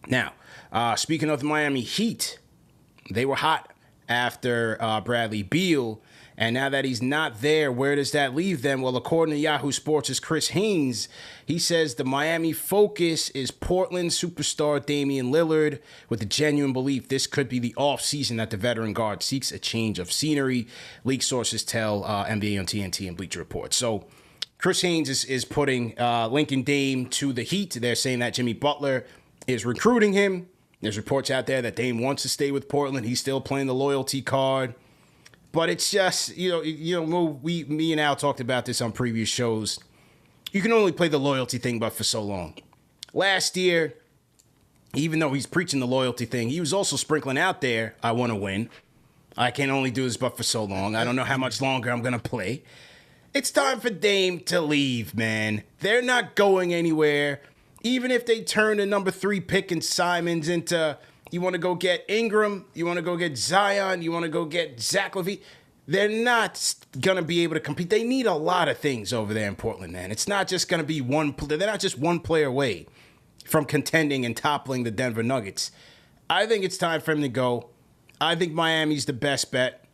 Now, speaking of the Miami Heat, they were hot after Bradley Beal. And now that he's not there, where does that leave them? Well, according to Yahoo Sports' Chris Haynes, he says the Miami focus is Portland superstar Damian Lillard, with the genuine belief this could be the offseason that the veteran guard seeks a change of scenery. League sources tell NBA on TNT and Bleacher Report. So Chris Haynes is putting Lincoln Dame to the Heat. They're saying that Jimmy Butler is recruiting him. There's reports out there that Dame wants to stay with Portland. He's still playing the loyalty card. But it's just, me and Al talked about this on previous shows. You can only play the loyalty thing but for so long. Last year, even though he's preaching the loyalty thing, he was also sprinkling out there, I want to win. I can only do this but for so long. I don't know how much longer I'm going to play. It's time for Dame to leave, man. They're not going anywhere. Even if they turn the number 3 pick in Simons into... You want to go get Ingram, you want to go get Zion, you want to go get Zach LaVine. They're not going to be able to compete. They need a lot of things over there in Portland, man. It's not just going to be one. They're not just one player away from contending and toppling the Denver Nuggets. I think it's time for him to go. I think Miami's the best bet.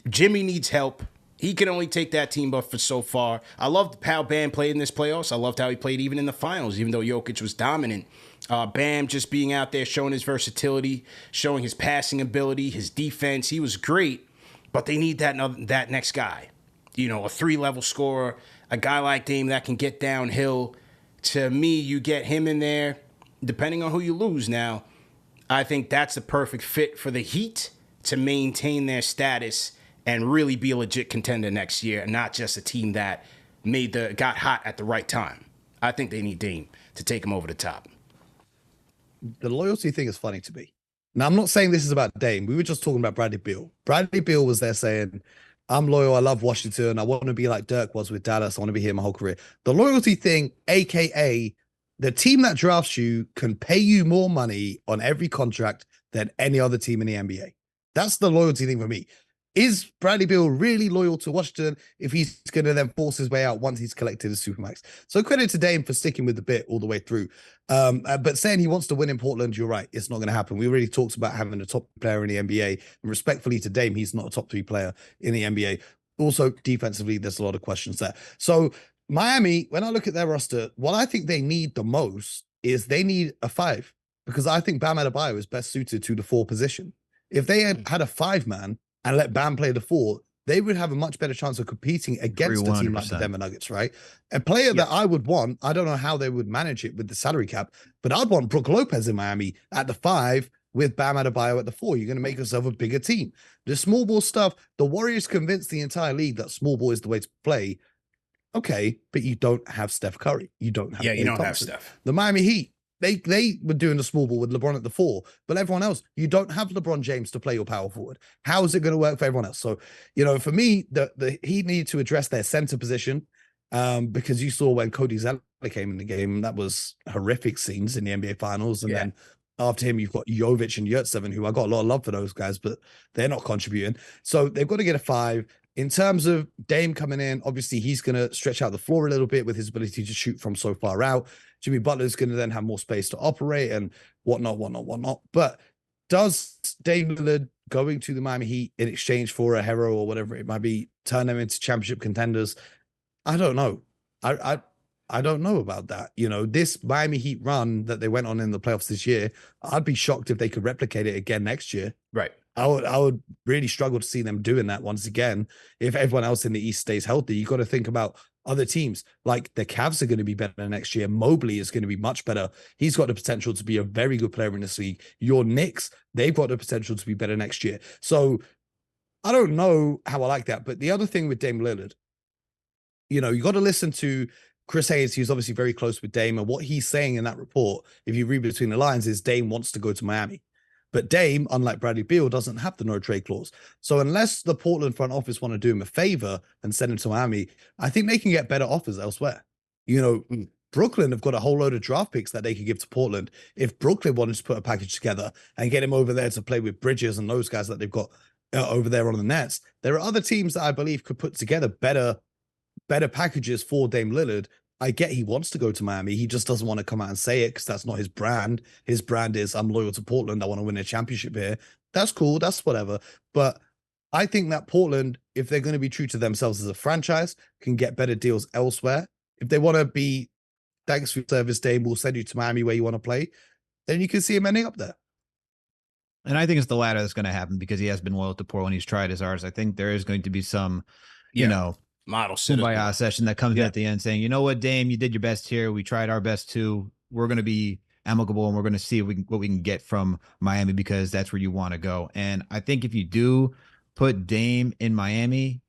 Jimmy needs help. He can only take that team up for so far. I loved how Bam played in this playoffs. I loved how he played even in the finals, even though Jokic was dominant. Bam just being out there, showing his versatility, showing his passing ability, his defense. He was great, but they need that next guy. A 3-level scorer, a guy like Dame that can get downhill. To me, you get him in there, depending on who you lose now. I think that's the perfect fit for the Heat to maintain their status and really be a legit contender next year, and not just a team that got hot at the right time. I think they need Dame to take them over the top. The loyalty thing is funny to me. Now, I'm not saying this is about Dame. We were just talking about Bradley Beal. Bradley Beal was there saying, I'm loyal. I love Washington. I want to be like Dirk was with Dallas. I want to be here my whole career. The loyalty thing, AKA the team that drafts you can pay you more money on every contract than any other team in the NBA. That's the loyalty thing for me. Is Bradley Beal really loyal to Washington if he's going to then force his way out once he's collected his Supermax? So credit to Dame for sticking with the bit all the way through. But saying he wants to win in Portland, you're right. It's not going to happen. We already talked about having a top player in the NBA. And respectfully to Dame, he's not a top 3 player in the NBA. Also, defensively, there's a lot of questions there. So Miami, when I look at their roster, what I think they need the most is they need a 5. Because I think Bam Adebayo is best suited to the 4 position. If they had a 5-man, and let Bam play the 4, they would have a much better chance of competing against a team like the Denver Nuggets, right? A player that I would want, I don't know how they would manage it with the salary cap, but I'd want Brook Lopez in Miami at the 5 with Bam Adebayo at the 4. You're going to make yourself a bigger team. The small ball stuff, the Warriors convinced the entire league that small ball is the way to play. Okay, but you don't have Steph Curry. You don't have you don't have Steph. The Miami Heat, they were doing the small ball with LeBron at the 4, but everyone else, you don't have LeBron James to play your power forward. How is it going to work for everyone else? So, for me, the Heat need to address their center position because you saw when Cody Zeller came in the game, that was horrific scenes in the NBA Finals. And then after him, you've got Jovic and Yurtseven, who I got a lot of love for those guys, but they're not contributing. So they've got to get a 5. In terms of Dame coming in, obviously he's going to stretch out the floor a little bit with his ability to shoot from so far out. Jimmy Butler is going to then have more space to operate and whatnot. But does Dame Lillard going to the Miami Heat in exchange for a hero or whatever it might be turn them into championship contenders? I don't know. I don't know about that. This Miami Heat run that they went on in the playoffs this year, I'd be shocked if they could replicate it again next year. Right. I would really struggle to see them doing that once again. If everyone else in the East stays healthy, you got to think about other teams. Like the Cavs are going to be better next year. Mobley is going to be much better. He's got the potential to be a very good player in this league. Your Knicks, they've got the potential to be better next year. So I don't know how I like that. But the other thing with Dame Lillard, you got to listen to Chris Haynes, who's obviously very close with Dame. And what he's saying in that report, if you read between the lines, is Dame wants to go to Miami. But Dame, unlike Bradley Beal, doesn't have the no trade clause. So unless the Portland front office want to do him a favor and send him to Miami, I think they can get better offers elsewhere. Brooklyn have got a whole load of draft picks that they could give to Portland. If Brooklyn wanted to put a package together and get him over there to play with Bridges and those guys that they've got over there on the Nets, there are other teams that I believe could put together better packages for Dame Lillard I get he wants to go to Miami. He just doesn't want to come out and say it because that's not his brand. His brand is I'm loyal to Portland. I want to win a championship here. That's cool. That's whatever. But I think that Portland, if they're going to be true to themselves as a franchise, can get better deals elsewhere. If they want to be, thanks for your service, Dame, we'll send you to Miami where you want to play, then you can see him ending up there. And I think it's the latter that's going to happen because he has been loyal to Portland. He's tried his hardest. I think there is going to be some, you know, model kumbaya session that comes in at the end saying, you know what, Dame, you did your best here. We tried our best too. We're going to be amicable and we're going to see what we can get from Miami because that's where you want to go. And I think if you do put Dame in Miami,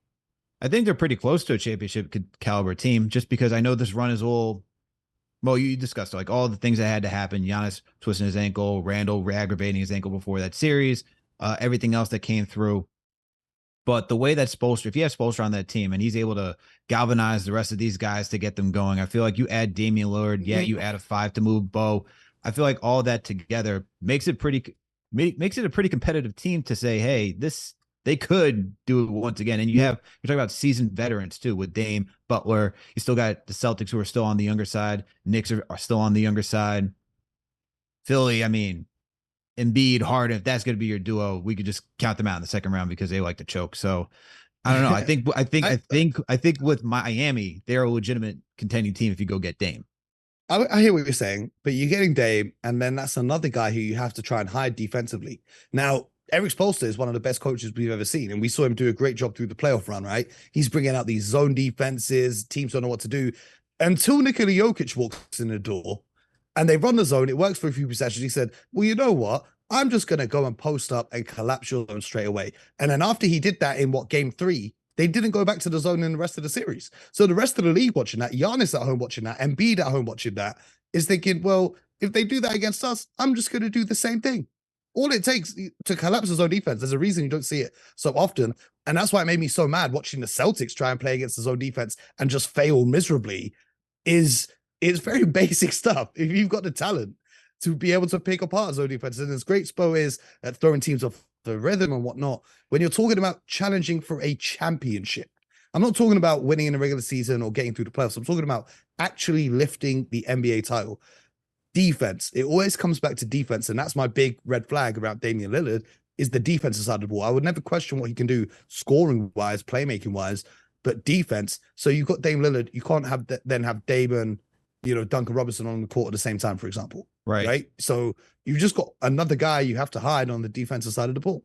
I think they're pretty close to a championship caliber team just because I know this run is all, well, you discussed like all the things that had to happen. Giannis twisting his ankle, Randall re-aggravating his ankle before that series, everything else that came through. But the way that Spoelstra, if you have Spoelstra on that team and he's able to galvanize the rest of these guys to get them going, I feel like you add Damian Lillard, you add a 5 to move Bo. I feel like all that together makes it a pretty competitive team to say, hey, they could do it once again. And you're talking about seasoned veterans too with Dame, Butler. You still got the Celtics who are still on the younger side. Knicks are still on the younger side. Philly, I mean, Embiid, Harden, if that's going to be your duo, we could just count them out in the second round because they like to choke. So I don't know. I think with Miami, they're a legitimate contending team if you go get Dame. I hear what you're saying, but you're getting Dame, and then that's another guy who you have to try and hide defensively. Now, Eric Spoelstra is one of the best coaches we've ever seen, and we saw him do a great job through the playoff run, right? He's bringing out these zone defenses. Teams don't know what to do. Until Nikola Jokic walks in the door, and they run the zone, it works for a few possessions. He said, well, you know what? I'm just going to go and post up and collapse your zone straight away. And then after he did that in game 3, they didn't go back to the zone in the rest of the series. So the rest of the league watching that, Giannis at home watching that, Embiid at home watching that, is thinking, well, if they do that against us, I'm just going to do the same thing. All it takes to collapse the zone defense, there's a reason you don't see it so often. And that's why it made me so mad watching the Celtics try and play against the zone defense and just fail miserably. It's very basic stuff. If you've got the talent to be able to pick apart zone defense, and as great Spo is at throwing teams off the rhythm and whatnot, when you're talking about challenging for a championship, I'm not talking about winning in the regular season or getting through the playoffs. I'm talking about actually lifting the NBA title. Defense, it always comes back to defense, and that's my big red flag about Damian Lillard is the defensive side of the ball. I would never question what he can do scoring wise, playmaking wise, but defense. So you've got Dame Lillard, you can't have then have Dame and Duncan Robinson on the court at the same time, for example. Right. So you've just got another guy you have to hide on the defensive side of the ball.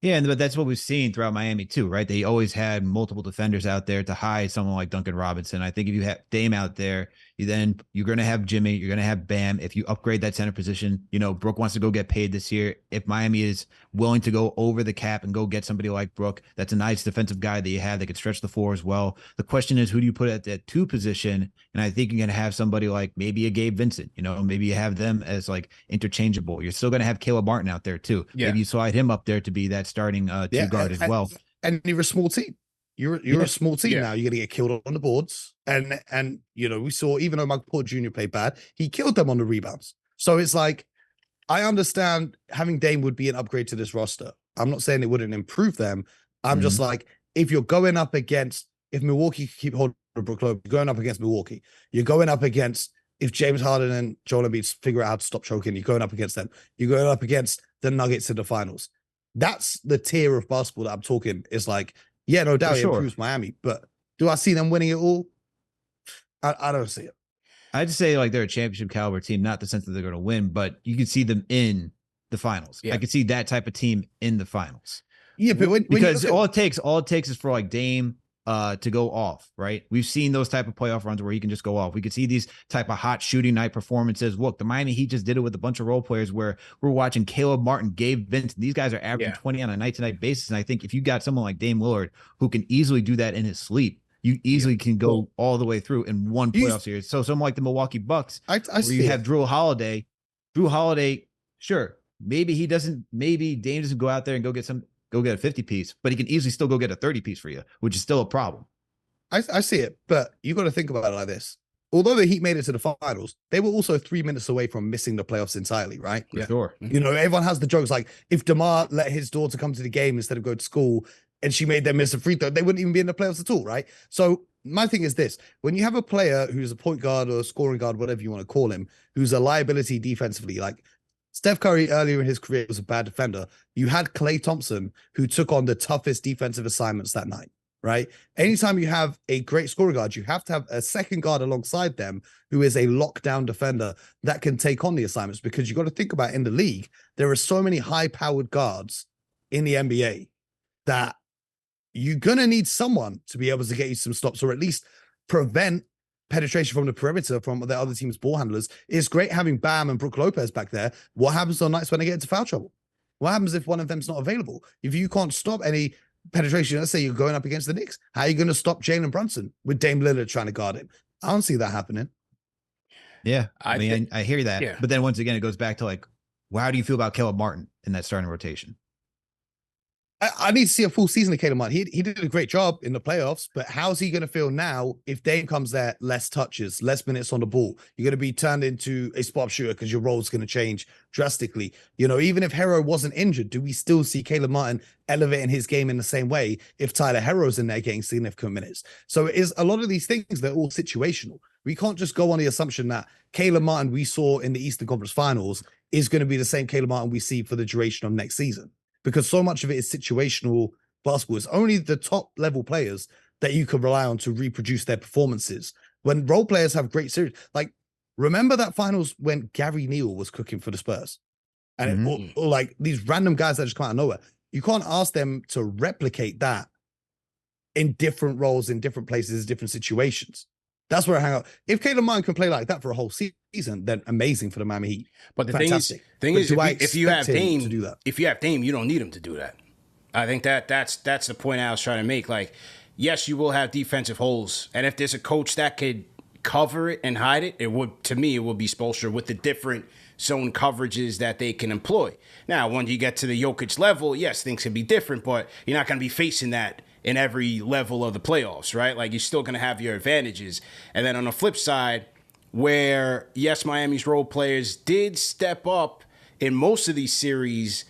Yeah, but that's what we've seen throughout Miami too, right? They always had multiple defenders out there to hide someone like Duncan Robinson. I think if you have Dame out there, you're going to have Jimmy, you're going to have Bam. If you upgrade that center position, Brook wants to go get paid this year. If Miami is willing to go over the cap and go get somebody like Brook, that's a nice defensive guy that you have that can stretch the floor as well. The question is, who do you put at that 2 position? And I think you're going to have somebody like maybe a Gabe Vincent, maybe you have them as like interchangeable. You're still going to have Caleb Martin out there too. Yeah. Maybe you slide him up there to be that starting 2 guard as well. And you're a small team. You're a small team now. You're going to get killed on the boards. And we saw, even though Michael Porter Jr. played bad, he killed them on the rebounds. So it's like, I understand having Dame would be an upgrade to this roster. I'm not saying it wouldn't improve them. I'm just like, if you're going up against, if Milwaukee keep holding Brook Lopez, you're going up against Milwaukee. You're going up against, if James Harden and Joel Embiid figure out how to stop choking, you're going up against them. You're going up against the Nuggets in the finals. That's the tier of basketball that I'm talking. It's like, yeah, no doubt it improves Miami, but do I see them winning it all? I don't see it. I'd say like they're a championship caliber team, not the sense that they're going to win, but you can see them in the finals. Yeah. I could see that type of team in the finals. Yeah, but because all it takes is for like Dame to go off, right? We've seen those type of playoff runs where he can just go off. We could see these type of hot shooting night performances. Look, the Miami Heat just did it with a bunch of role players where we're watching Caleb Martin, Gabe Vincent. These guys are averaging 20 on a night-to-night basis. And I think if you got someone like Dame Lillard who can easily do that in his sleep, you easily can go all the way through in one playoff series. So someone like the Milwaukee Bucks, I where you have Drew Holiday, sure, maybe Dame doesn't go out there and go get a 50 piece, but he can easily still go get a 30 piece for you, which is still a problem. I see it, but you got to think about it like this. Although the Heat made it to the finals, they were also 3 minutes away from missing the playoffs entirely, right? For sure. Everyone has the jokes like, if DeMar let his daughter come to the game instead of go to school and she made them miss a free throw, they wouldn't even be in the playoffs at all, right? So my thing is this: when you have a player who's a point guard or a scoring guard, whatever you want to call him, who's a liability defensively, like Steph Curry earlier in his career was a bad defender. You had Klay Thompson, who took on the toughest defensive assignments that night, right? Anytime you have a great scoring guard, you have to have a second guard alongside them who is a lockdown defender that can take on the assignments, because you got to think about in the league, there are so many high-powered guards in the NBA that you're going to need someone to be able to get you some stops, or at least prevent penetration from the perimeter from the other team's ball handlers. It's great having Bam and Brook Lopez back there. What happens on nights when they get into foul trouble? What happens if one of them's not available? If you can't stop any penetration, let's say you're going up against the Knicks, how are you going to stop Jalen Brunson with Dame Lillard trying to guard him? I don't see that happening. Yeah, I mean, I hear that. Yeah. But then once again, it goes back to like, well, how do you feel about Caleb Martin in that starting rotation? I need to see a full season of Caleb Martin. He did a great job in the playoffs, but how's he going to feel now if Dame comes there, less touches, less minutes on the ball? You're going to be turned into a spot shooter because your role's going to change drastically. You know, even if Hero wasn't injured, do we still see Caleb Martin elevating his game in the same way if Tyler Hero's in there getting significant minutes? So it is a lot of these things, they're all situational. We can't just go on the assumption that Caleb Martin we saw in the Eastern Conference Finals is going to be the same Caleb Martin we see for the duration of next season, because so much of it is situational basketball. It's only the top level players that you can rely on to reproduce their performances. When role players have great series, like remember that finals when Gary Neal was cooking for the Spurs, and or like these random guys that just come out of nowhere. You can't ask them to replicate that in different roles, in different places, different situations. That's where I hang out. If Caleb Martin can play like that for a whole season, then amazing for the Miami Heat. But the Fantastic. thing is, do I if you have expect him Dame to do that? if you have Dame, you don't need him to do that. I think that's the point I was trying to make. Like, yes, you will have defensive holes, and if there's a coach that could cover it and hide it, it would, to me, it would be Spoelstra with the different zone coverages that they can employ. Now, when you get to the Jokic level, yes, things can be different, but you're not going to be facing that in every level of the playoffs, right? Like, you're still going to have your advantages. And then on the flip side, where, yes, Miami's role players did step up in most of these series,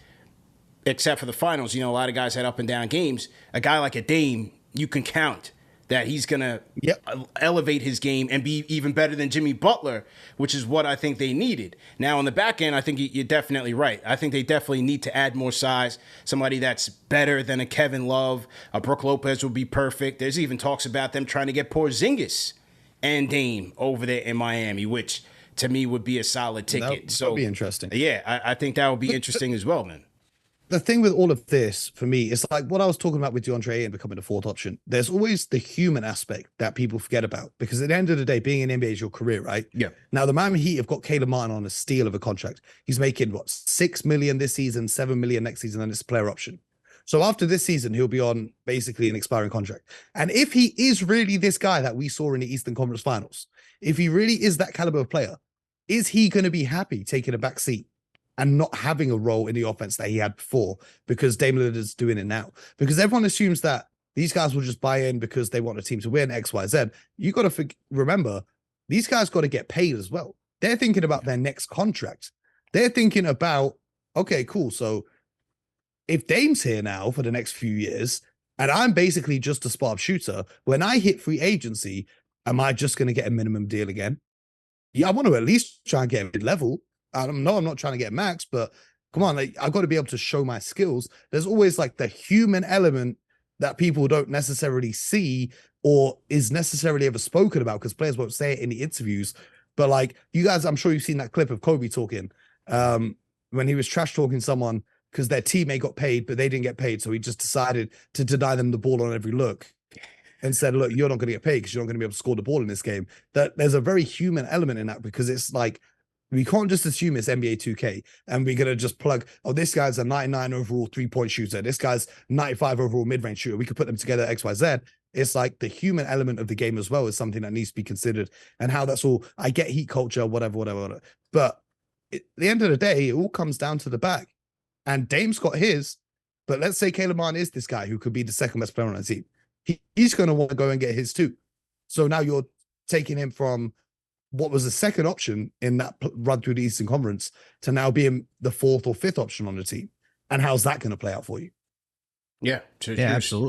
except for the finals. You know, a lot of guys had up and down games. A guy like a Dame, you can count that he's going to elevate his game and be even better than Jimmy Butler, which is what I think they needed. Now, on the back end, I think you're definitely right. I think they definitely need to add more size, somebody that's better than a Kevin Love. A Brook Lopez would be perfect. There's even talks about them trying to get Porzingis and Dame over there in Miami, which to me would be a solid ticket. That would be interesting. Yeah, I think that would be interesting as well, man. The thing with all of this, for me, is like what I was talking about with DeAndre Ayton becoming the fourth option. There's always the human aspect that people forget about, because at the end of the day, being in NBA is your career, right? Yeah. Now, the Miami Heat have got Caleb Martin on a steal of a contract. He's making, what, $6 million this season, $7 million next season, and it's a player option. So after this season, he'll be on basically an expiring contract. And if he is really this guy that we saw in the Eastern Conference Finals, if he really is that caliber of player, is he going to be happy taking a back seat and not having a role in the offense that he had before, because Dame Lillard is doing it now? Because everyone assumes that these guys will just buy in because they want a team to win X, Y, Z. You got to remember, these guys got to get paid as well. They're thinking about their next contract. They're thinking about, okay, cool. So if Dame's here now for the next few years, and I'm basically just a spot-up shooter, when I hit free agency, am I just going to get a minimum deal again? Yeah, I want to at least try and get a mid-level. I'm not trying to get max, but come on, like, I've got to be able to show my skills. There's always like the human element that people don't necessarily see or is necessarily ever spoken about, because players won't say it in the interviews. But like, you guys, I'm sure you've seen that clip of Kobe talking when he was trash talking someone because their teammate got paid, but they didn't get paid. So he just decided to deny them the ball on every look and said, look, you're not going to get paid because you're not going to be able to score the ball in this game. That there's a very human element in that, because it's like, we can't just assume it's NBA 2K and we're going to just plug, oh, this guy's a 99 overall 3-point shooter. This guy's 95 overall mid-range shooter. We could put them together X, Y, Z. It's like the human element of the game as well is something that needs to be considered, and how that's all. I get heat culture, whatever. But at the end of the day, it all comes down to the bag. And Dame's got his, but let's say Caleb Martin is this guy who could be the second best player on the team. He's going to want to go and get his too. So now you're taking him from what was the second option in that run through the Eastern Conference to now being the fourth or fifth option on the team. And how's that going to play out for you? Yeah, absolutely.